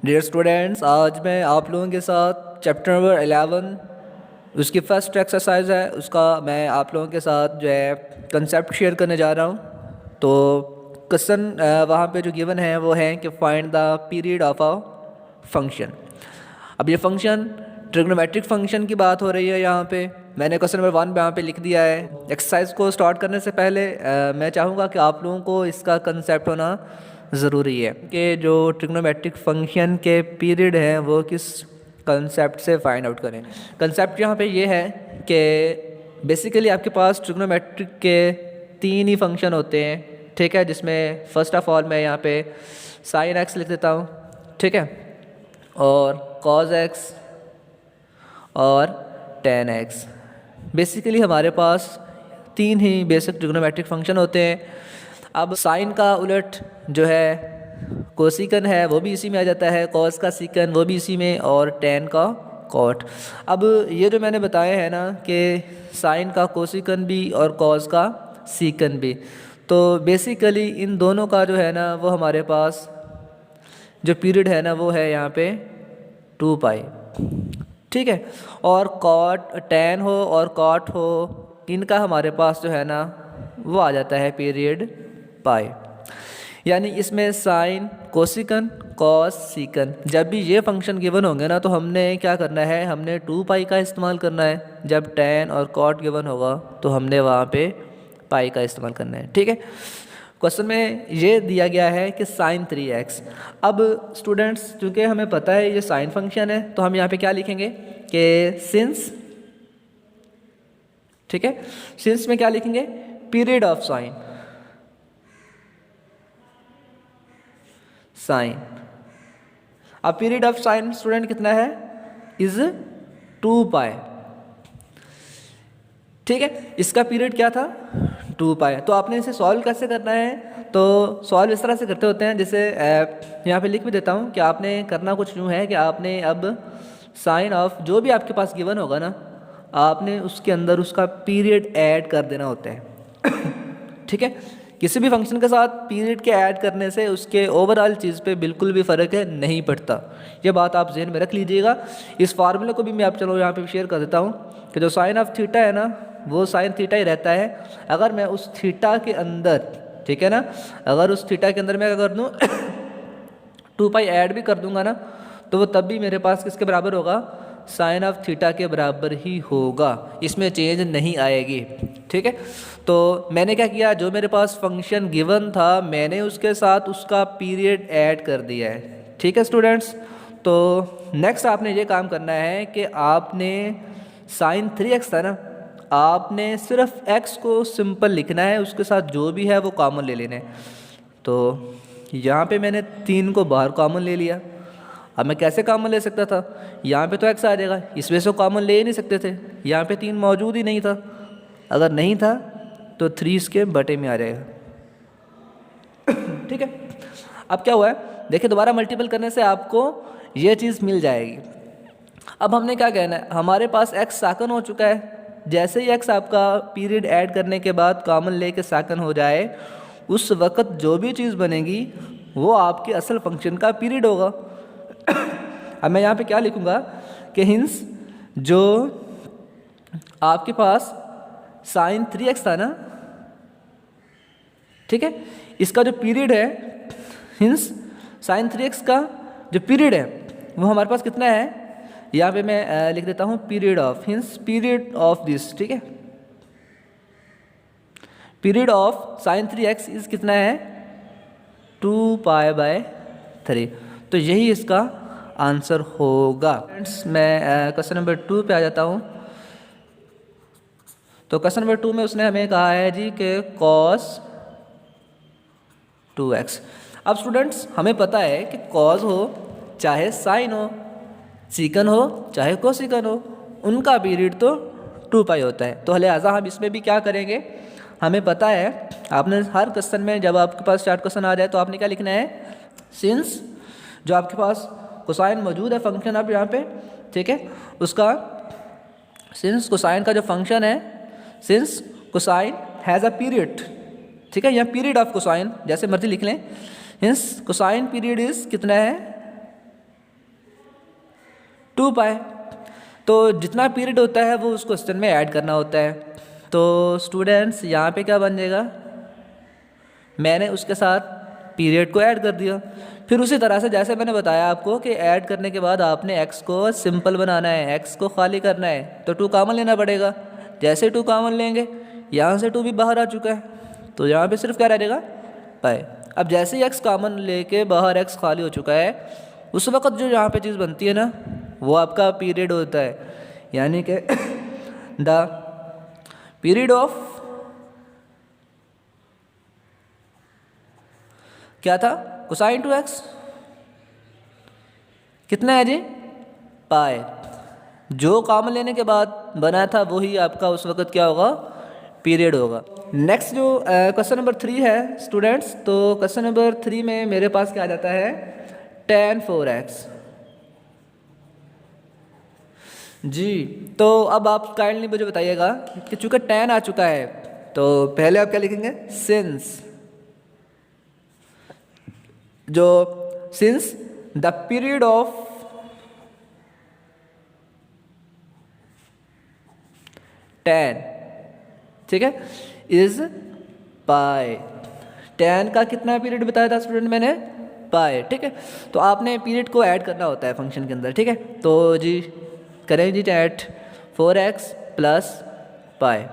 Dear students, आज मैं आप लोगों के साथ चैप्टर नंबर 11 उसकी फर्स्ट एक्सरसाइज है, उसका मैं आप लोगों के साथ जो है कंसेप्ट शेयर करने जा रहा हूँ। तो क्वेश्चन वहाँ पे जो गिवन है वो है कि find the period of a function. अब ये फंक्शन ट्रिग्नोमेट्रिक फंक्शन की बात हो रही है। यहाँ पे मैंने क्वेश्चन नंबर 1 यहाँ पे लिख दिया है। एक्सरसाइज को स्टार्ट करने से पहले मैं चाहूँगा कि आप लोगों को इसका कंसेप्ट होना ज़रूरी है कि जो ट्रिग्नोमेट्रिक फंक्शन के पीरियड हैं वो किस कंसेप्ट से फाइंड आउट करें। कंसेप्ट यहाँ पे ये है कि बेसिकली आपके पास ट्रिग्नोमेट्रिक के 3 ही फंक्शन होते हैं, ठीक है, जिसमें फ़र्स्ट ऑफ ऑल मैं यहाँ पे साइन एक्स लिख देता हूँ, ठीक है, और कॉज एक्स और टेन एक्स। बेसिकली हमारे पास 3 ही बेसिक ट्रिग्नोमेट्रिक फंक्शन होते हैं। अब साइन का उलट जो है कोसिकन है वो भी इसी में आ जाता है, कॉस का सीकन वो भी इसी में, और टेन का कॉट। अब ये जो मैंने बताया है ना कि साइन का कोसिकन भी और कॉस का सीकन भी, तो बेसिकली इन दोनों का जो है ना वो हमारे पास जो पीरियड है ना वो है यहाँ पे 2 पाई, ठीक है। और कॉट टेन हो और कॉट हो, इनका हमारे पास जो है ना वो आ जाता है पीरियड पाई। यानी इसमें साइन कोसिकन कॉस सीकन, जब भी ये फंक्शन गिवन होंगे ना तो हमने क्या करना है, हमने 2 पाई का इस्तेमाल करना है। जब टेन और कॉट गिवन होगा तो हमने वहाँ पे पाई का इस्तेमाल करना है, ठीक है। क्वेश्चन में ये दिया गया है कि साइन 3x। अब स्टूडेंट्स चूँकि हमें पता है ये साइन फंक्शन है तो हम यहाँ पे क्या लिखेंगे कि सिंस, ठीक है, सिंस में क्या लिखेंगे, पीरियड ऑफ साइन, साइन। अब पीरियड ऑफ साइन स्टूडेंट कितना है, इज 2 पाई, ठीक है। इसका पीरियड क्या था, 2 पाई। तो आपने इसे सॉल्व कैसे करना है, तो सॉल्व इस तरह से करते होते हैं, जैसे यहाँ पे लिख भी देता हूँ कि आपने करना कुछ यूँ है कि आपने अब साइन ऑफ जो भी आपके पास गिवन होगा ना, आपने उसके अंदर उसका पीरियड ऐड कर देना होता है ठीक है। किसी भी फंक्शन के साथ पीरियड के ऐड करने से उसके ओवरऑल चीज़ पे बिल्कुल भी फ़र्क है नहीं पड़ता। ये बात आप जहन में रख लीजिएगा। इस फार्मूले को भी मैं आप चलो यहाँ पे शेयर कर देता हूँ कि जो साइन ऑफ थीटा है ना वो साइन थीटा ही रहता है। अगर मैं उस थीटा के अंदर, ठीक है ना, अगर उस थीटा के अंदर मैं क्या कर दूँ 2 पाई ऐड भी कर दूंगा ना तो वो तब भी मेरे पास किसके बराबर होगा, साइन ऑफ थीटा के बराबर ही होगा, इसमें चेंज नहीं आएगी, ठीक है। तो मैंने क्या किया, जो मेरे पास फंक्शन गिवन था मैंने उसके साथ उसका पीरियड ऐड कर दिया है, ठीक है स्टूडेंट्स। तो नेक्स्ट आपने ये काम करना है कि आपने साइन 3x था ना, आपने सिर्फ x को सिंपल लिखना है, उसके साथ जो भी है वो कॉमन ले लेना है। तो यहाँ पे मैंने 3 को बाहर कॉमन ले लिया। अब मैं कैसे कॉमन ले सकता था, यहाँ पे तो x आ जाएगा, इस वजह से कॉमन ले ही नहीं सकते थे, यहाँ पे 3 मौजूद ही नहीं था। अगर नहीं था तो 3 इसके बटे में आ जाएगा ठीक है। अब क्या हुआ है, देखिए दोबारा मल्टीपल करने से आपको ये चीज़ मिल जाएगी। अब हमने क्या कहना है, हमारे पास x साकन हो चुका है। जैसे ही x आपका पीरियड ऐड करने के बाद कॉमन लेके साकन हो जाए, उस वक़्त जो भी चीज़ बनेगी वो आपके असल फंक्शन का पीरियड होगा अब मैं यहाँ पे क्या लिखूँगा कि हिंस जो आपके पास साइन 3x था ना, ठीक है, इसका जो पीरियड है, हिंस साइन 3x का जो पीरियड है वो हमारे पास कितना है, यहाँ पे मैं लिख देता हूँ period of, hints period of this, ठीक है, period of sine 3x is कितना है 2 पाई बाय 3। तो यही इसका आंसर होगा। फ्रेंड्स मैं क्वेश्चन नंबर 2 पे आ जाता हूँ। तो क्वेश्चन नंबर 2 में उसने हमें कहा है जी कि cos 2x। अब स्टूडेंट्स हमें पता है कि cos हो चाहे साइन हो, सीकन हो चाहे कोसिकन हो, उनका पीरियड तो 2 पाई होता है। तो लिहाजा हम इसमें भी क्या करेंगे, हमें पता है, आपने हर क्वेश्चन में जब आपके पास चार्ट क्वेश्चन आ जाए तो आपने क्या लिखना है, सिंस जो आपके पास कोसाइन मौजूद है फंक्शन अब यहाँ पे, ठीक है, उसका सिंस कोसाइन का जो फंक्शन है, since cosine has a period, ठीक है, यहाँ पीरियड ऑफ कोसाइन जैसे मर्जी लिख लें, हिंस कोसाइन पीरियड इज कितना है 2 पाई। तो जितना पीरियड होता है वो उस क्वेश्चन में ऐड करना होता है। तो स्टूडेंट्स यहाँ पे क्या बन जाएगा, मैंने उसके साथ पीरियड को ऐड कर दिया। फिर उसी तरह से जैसे मैंने बताया आपको कि ऐड करने के बाद आपने एक्स को सिंपल बनाना है, एक्स को खाली करना है, तो 2 कॉमन लेना पड़ेगा। जैसे 2 कॉमन लेंगे, यहाँ से 2 भी बाहर आ चुका है, तो यहाँ पे सिर्फ क्या रह जाएगा, पाई। अब जैसे ही एक्स कॉमन लेके बाहर एक्स खाली हो चुका है, उस वक्त जो यहाँ पे चीज़ बनती है ना, वो आपका पीरियड होता है। यानी कि द पीरियड ऑफ क्या था, कोसाइन 2x कितना है जी, पाई। जो कॉमन लेने के बाद बना था वही आपका उस वक्त क्या होगा, पीरियड होगा। नेक्स्ट जो क्वेश्चन नंबर 3 है स्टूडेंट्स, तो क्वेश्चन नंबर 3 में मेरे पास क्या आ जाता है, tan 4x जी। तो अब आप काइंडली मुझे बताइएगा कि चूँकि tan आ चुका है, तो पहले आप क्या लिखेंगे, since the period of tan, ठीक है, इज पाई। tan का कितना पीरियड बताया था स्टूडेंट मैंने, पाई, ठीक है। तो आपने पीरियड को ऐड करना होता है फंक्शन के अंदर, ठीक है। तो जी करें जी, ऐट 4x प्लस पाई।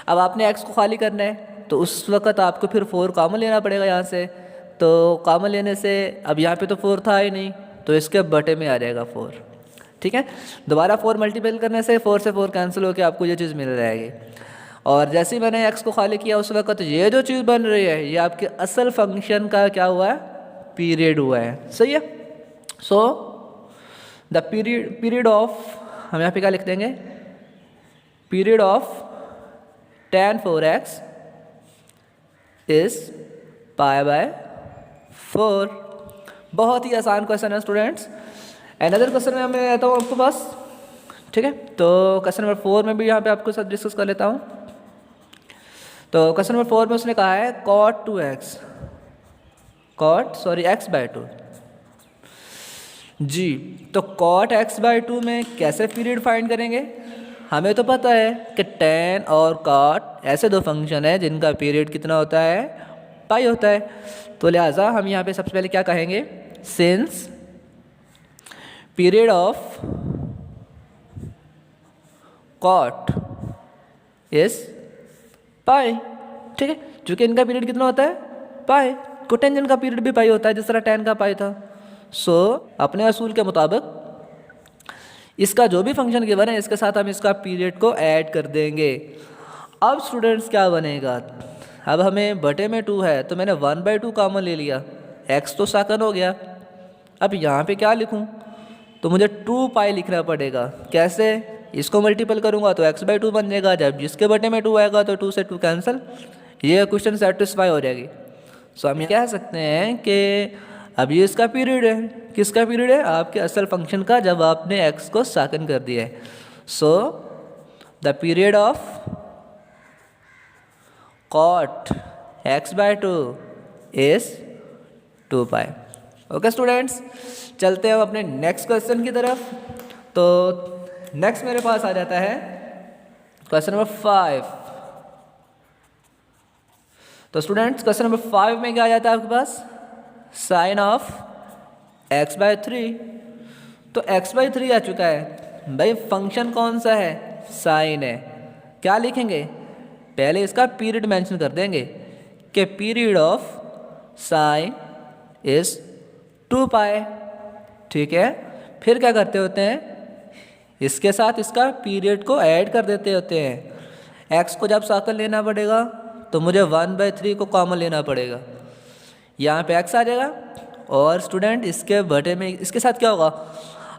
अब आपने x को खाली करना है, तो उस वक्त आपको फिर 4 कॉमन लेना पड़ेगा यहाँ से। तो कॉमन लेने से अब यहाँ पे तो 4 था ही नहीं, तो इसके बटे में आ जाएगा 4, ठीक है। दोबारा 4 मल्टीपल करने से 4 से 4 कैंसिल होकर आपको ये चीज़ मिल जाएगी। और जैसे ही मैंने x को खाली किया, उस वक्त ये जो चीज़ बन रही है, ये आपके असल फंक्शन का क्या हुआ है, पीरियड हुआ है, सही है। सो द पीरियड ऑफ, हम यहाँ पे क्या लिख देंगे, period of tan 4x is π/4। बहुत ही आसान क्वेश्चन है स्टूडेंट्स। अनदर क्वेश्चन में मैं आता हूँ आपके पास, ठीक है। तो क्वेश्चन नंबर 4 में भी यहाँ पे आपको साथ डिस्कस कर लेता हूँ। तो क्वेश्चन नंबर 4 में उसने कहा है x/2 जी। तो cot x/2 में कैसे पीरियड फाइंड करेंगे, हमें तो पता है कि tan और cot ऐसे दो फंक्शन है जिनका पीरियड कितना होता है, पाई होता है। तो लिहाजा हम यहाँ पे सबसे पहले क्या कहेंगे, since period of cot is pi, ठीक है। चूँकि इनका पीरियड कितना होता है, पाई, कोटेंजेंट का पीरियड भी पाई होता है, जिस तरह tan का पाई था। सो अपने असूल के मुताबिक इसका जो भी फंक्शन गिवन है, इसके साथ हम इसका पीरियड को ऐड कर देंगे। अब स्टूडेंट्स क्या बनेगा, अब हमें बटे में 2 है, तो मैंने 1/2 कॉमन ले लिया, x तो साकन हो गया। अब यहाँ पे क्या लिखूँ, तो मुझे 2 पाई लिखना पड़ेगा। कैसे, इसको मल्टीपल करूँगा तो x/2 बन जाएगा, जब जिसके बटे में 2 आएगा तो 2 से 2 कैंसिल, ये क्वेश्चन सेटिस्फाई हो जाएगी। सो हम कह सकते हैं कि अब ये इसका पीरियड है, किसका पीरियड है, आपके असल फंक्शन का, जब आपने x को साकन कर दिया है। So the period of cot x/2 is 2 pi. Okay students, चलते हैं अब अपने नेक्स्ट क्वेश्चन की तरफ। तो नेक्स्ट मेरे पास आ जाता है क्वेश्चन नंबर 5। तो स्टूडेंट्स क्वेश्चन नंबर 5 में क्या आ जाता है आपके पास, साइन ऑफ x/3। तो x/3 आ चुका है भाई, फंक्शन कौन सा है, साइन है। क्या लिखेंगे, पहले इसका पीरियड मेंशन कर देंगे कि period of sine is 2 pi, ठीक है। फिर क्या करते होते हैं, इसके साथ इसका पीरियड को ऐड कर देते होते हैं। x को जब साकन लेना पड़ेगा तो मुझे 1/3 को कॉमन लेना पड़ेगा, यहाँ पे x आ जाएगा। और स्टूडेंट इसके बटे में इसके साथ क्या होगा,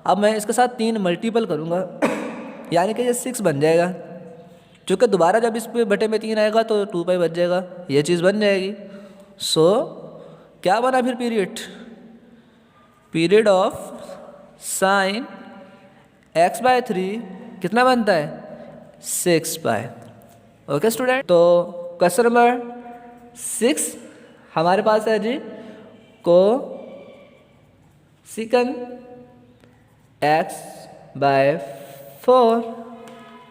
अब मैं इसके साथ 3 मल्टीपल करूँगा यानी कि ये 6 बन जाएगा। चूँकि दोबारा जब इस पे बटे में 3 आएगा तो 2 पाई बच जाएगा, ये चीज़ बन जाएगी। सो क्या बना फिर, पीरियड ऑफ साइन x/3 कितना बनता है, 6 पाई। ओके स्टूडेंट, तो क्वेश्चन नंबर 6 हमारे पास है जी, को सिकन x/4।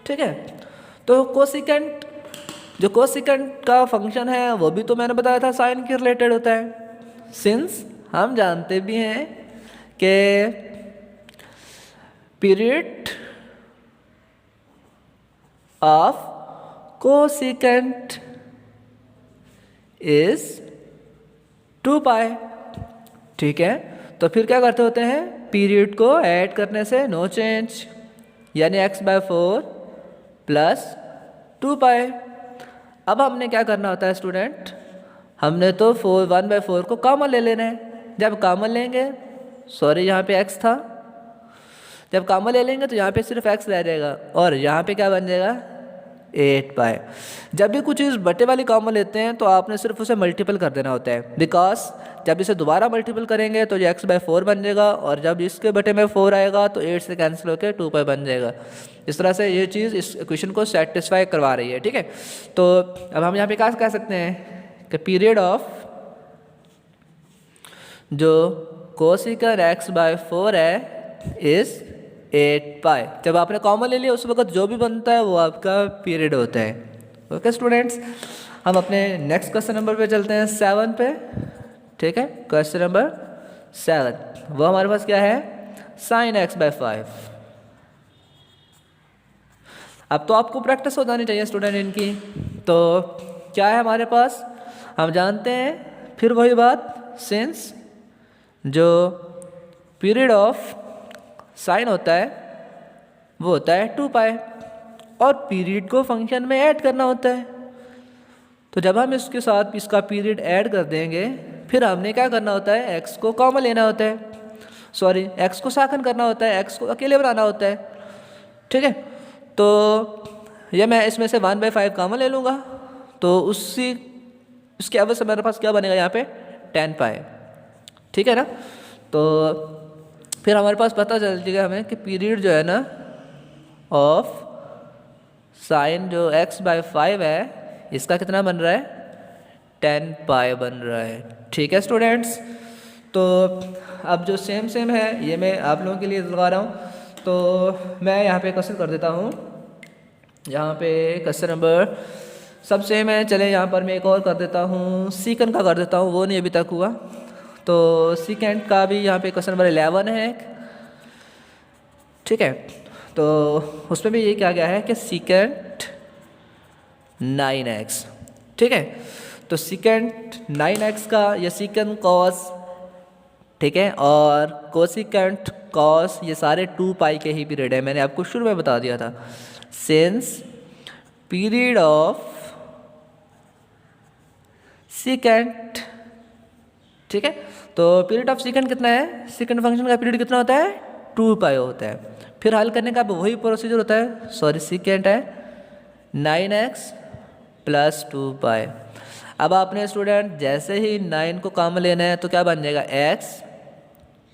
ठीक है, तो कोसिकेंट, जो कोसिकेंट का फंक्शन है वो भी तो मैंने बताया था साइन के रिलेटेड होता है। सिंस हम जानते भी हैं कि पीरियड ऑफ कोसिकेंट इज 2π। ठीक है, तो फिर क्या करते होते हैं, पीरियड को ऐड करने से नो चेंज, यानी x/4 प्लस 2π। अब हमने क्या करना होता है स्टूडेंट, हमने तो 1/4 को कॉमन ले लेना है। जब कॉमन लेंगे, सॉरी यहाँ पे x था, जब कॉमन ले लेंगे तो यहाँ पे सिर्फ x रह जाएगा और यहाँ पे क्या बन जाएगा 8π। जब भी कुछ चीज़ बटे वाली कॉमन लेते हैं तो आपने सिर्फ उसे मल्टीपल कर देना होता है, बिकॉज जब इसे दोबारा मल्टीपल करेंगे तो ये x/4 बन जाएगा और जब इसके बटे में 4 आएगा तो 8 से कैंसिल होकर 2π बन जाएगा। इस तरह से ये चीज़ इस इक्वेशन को सेटिस्फाई करवा रही है। ठीक है, तो अब हम यहाँ पे क्या कह सकते हैं कि पीरियड ऑफ जो कोसिकन x/4 है इज 8π। जब आपने कॉमन ले लिया उस वक्त जो भी बनता है वो आपका पीरियड होता है। ओके स्टूडेंट्स, हम अपने नेक्स्ट क्वेश्चन नंबर पे चलते हैं 7 पे। ठीक है, क्वेश्चन नंबर 7, वो हमारे पास क्या है, साइन x/5। अब तो आपको प्रैक्टिस हो जानी चाहिए स्टूडेंट इनकी। तो क्या है हमारे पास, हम जानते हैं फिर वही बात, सिंस जो पीरियड ऑफ साइन होता है वो होता है 2π और पीरियड को फंक्शन में ऐड करना होता है। तो जब हम इसके साथ इसका पीरियड ऐड कर देंगे फिर हमने क्या करना होता है, x को कॉमन लेना होता है, सॉरी x को साखन करना होता है, x को अकेले बनाना होता है। ठीक है, तो ये मैं इसमें से 1/5 कॉमन ले लूँगा तो उसके अवश्य मेरे पास क्या बनेगा यहाँ पे 10π। ठीक है ना, तो फिर हमारे पास पता चल जाएगा हमें कि पीरियड जो है ना ऑफ साइन जो x/5 है इसका कितना बन रहा है, 10π बन रहा है। ठीक है स्टूडेंट्स, तो अब जो सेम है ये मैं आप लोगों के लिए लगा रहा हूँ। तो मैं यहाँ पे क्वेश्चन कर देता हूँ, यहाँ पे क्वेश्चन नंबर सब सेम है। चले यहाँ पर मैं एक और कर देता हूँ, सीकन का कर देता हूँ, वो नहीं अभी तक हुआ। तो सीकेंट का भी यहाँ पे क्वेश्चन नंबर 11 है। ठीक है, तो उसमें भी ये क्या गया है कि सीकेंट 9x। ठीक है, तो सीकेंट 9x का ये सीकेंट कॉस, ठीक है, और कोसिकेंट कॉस ये सारे 2π के ही पीरियड है। मैंने आपको शुरू में बता दिया था, सिंस पीरियड ऑफ सीकेंट। ठीक है, तो पीरियड ऑफ सीकेंट कितना है, सीकेंट फंक्शन का पीरियड कितना होता है 2π होता है। फिर हल करने का वही प्रोसीजर होता है, सॉरी सीकेंट है 9x प्लस 2π। अब आपने स्टूडेंट जैसे ही 9 को कॉमन लेना है तो क्या बन जाएगा x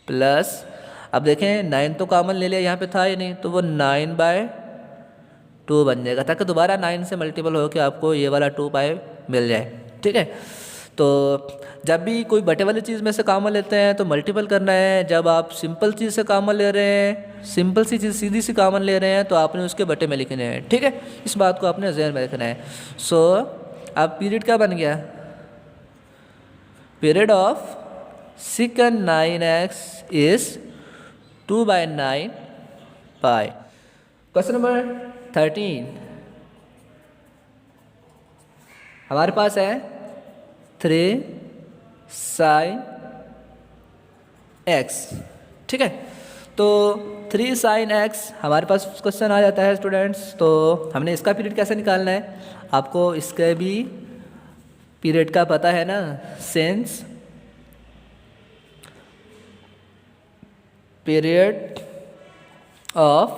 प्लस, अब देखें 9 तो कॉमन ले लिया, यहाँ पे था ही नहीं तो वो 9/2 बन जाएगा, ताकि दोबारा 9 से मल्टीपल हो के आपको ये वाला 2π मिल जाए। ठीक है, तो जब भी कोई बटे वाली चीज़ में से कॉमन लेते हैं तो मल्टीपल करना है। जब आप सिंपल चीज़ से कॉमन ले रहे हैं, सिंपल सी चीज़ सीधी सी कॉमन ले रहे हैं तो आपने उसके बटे में लिखने हैं। ठीक है, इस बात को आपने ज़हन में रखना है। सो अब पीरियड क्या बन गया, period of secant 9x is 2/9π। Question number 13 हमारे पास है 3 sin x। ठीक है, तो 3 sin x हमारे पास क्वेश्चन आ जाता है स्टूडेंट्स। तो हमने इसका पीरियड कैसे निकालना है, आपको इसके भी पीरियड का पता है ना, since period of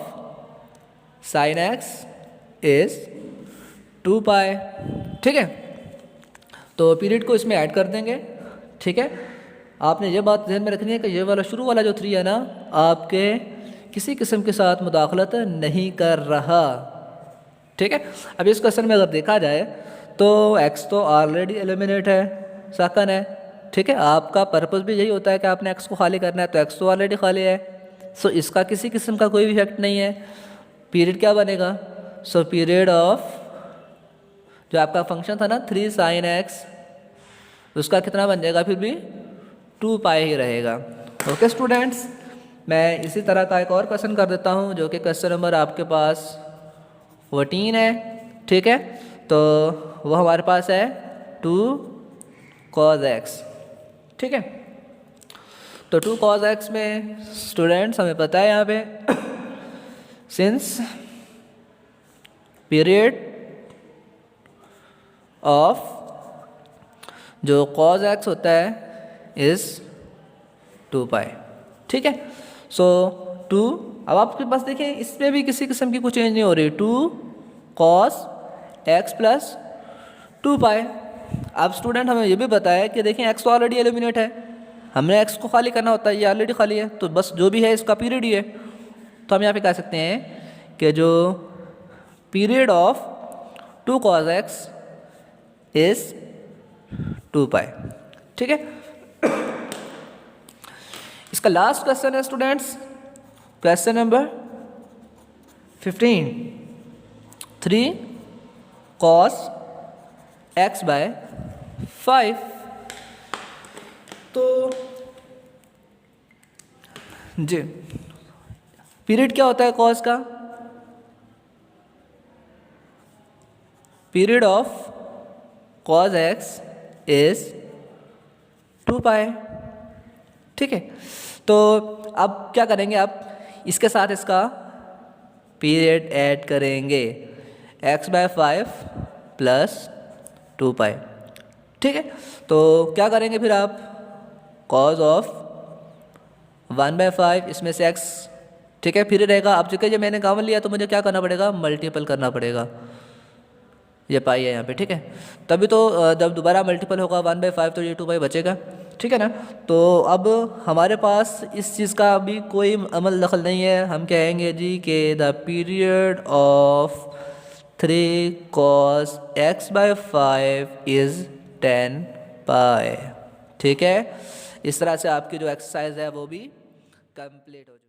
sin x is 2π। ठीक है, तो पीरियड को इसमें ऐड कर देंगे। ठीक है, आपने ये बात ध्यान में रखनी है कि ये वाला शुरू वाला जो 3 है ना आपके किसी किस्म के साथ मुदाखलत नहीं कर रहा। ठीक है, अब इस क्वेश्चन में अगर देखा जाए तो x तो ऑलरेडी एलिमिनेट है, साकन है। ठीक है, आपका पर्पस भी यही होता है कि आपने x को खाली करना है, तो x तो ऑलरेडी खाली है, सो इसका किसी किस्म का कोई इफेक्ट नहीं है। पीरियड क्या बनेगा? सो पीरियड ऑफ जो आपका फंक्शन था ना 3 sin x, उसका कितना बन जाएगा? फिर भी 2 पाई ही रहेगा। ओके स्टूडेंट्स, मैं इसी तरह का एक और क्वेश्चन कर देता हूँ जो कि क्वेश्चन नंबर आपके पास 14 है। ठीक है, तो वो हमारे पास है 2 cos x। ठीक है, तो 2 cos x में स्टूडेंट्स हमें पता है यहाँ पे सिंस पीरियड ऑफ जो cos x होता है इज़ 2 पाई। ठीक है, सो 2, अब आपके पास देखें इसमें भी किसी किस्म की कुछ चेंज नहीं हो रही। 2 cos x प्लस 2 पाई। अब स्टूडेंट हमें ये भी बताया कि देखें x तो ऑलरेडी एलिमिनेट है, हमने x को खाली करना होता है, ये ऑलरेडी खाली है, तो बस जो भी है इसका पीरियड ही है। तो हम यहाँ पे कह सकते हैं कि जो period of 2 cos x is 2 pi. ठीक है, इसका लास्ट क्वेश्चन है students, question number 15। 3 cos x by 5। तो जी पीरियड क्या होता है cos का? Period of cos x is 2 pi. ठीक है, तो अब क्या करेंगे? आप इसके साथ इसका पीरियड ऐड करेंगे, x बाय 5 प्लस 2 पाई। ठीक है, तो क्या करेंगे फिर आप? cos ऑफ 1 बाय 5 इसमें से x, ठीक है, फिर रहेगा। अब चूँकि जब मैंने कॉमन लिया तो मुझे क्या करना पड़ेगा? मल्टीपल करना पड़ेगा, ये पाई है यहाँ पे। ठीक है, तभी तो जब दोबारा मल्टीपल होगा 1 बाय 5 तो ये 2 पाई बचेगा। ठीक है ना, तो अब हमारे पास इस चीज़ का अभी कोई अमल दखल नहीं है। हम कहेंगे जी कि the period of 3 cos x by 5 is 10 pi. ठीक है, इस तरह से आपकी जो एक्सरसाइज है वो भी कंप्लीट हो जाए।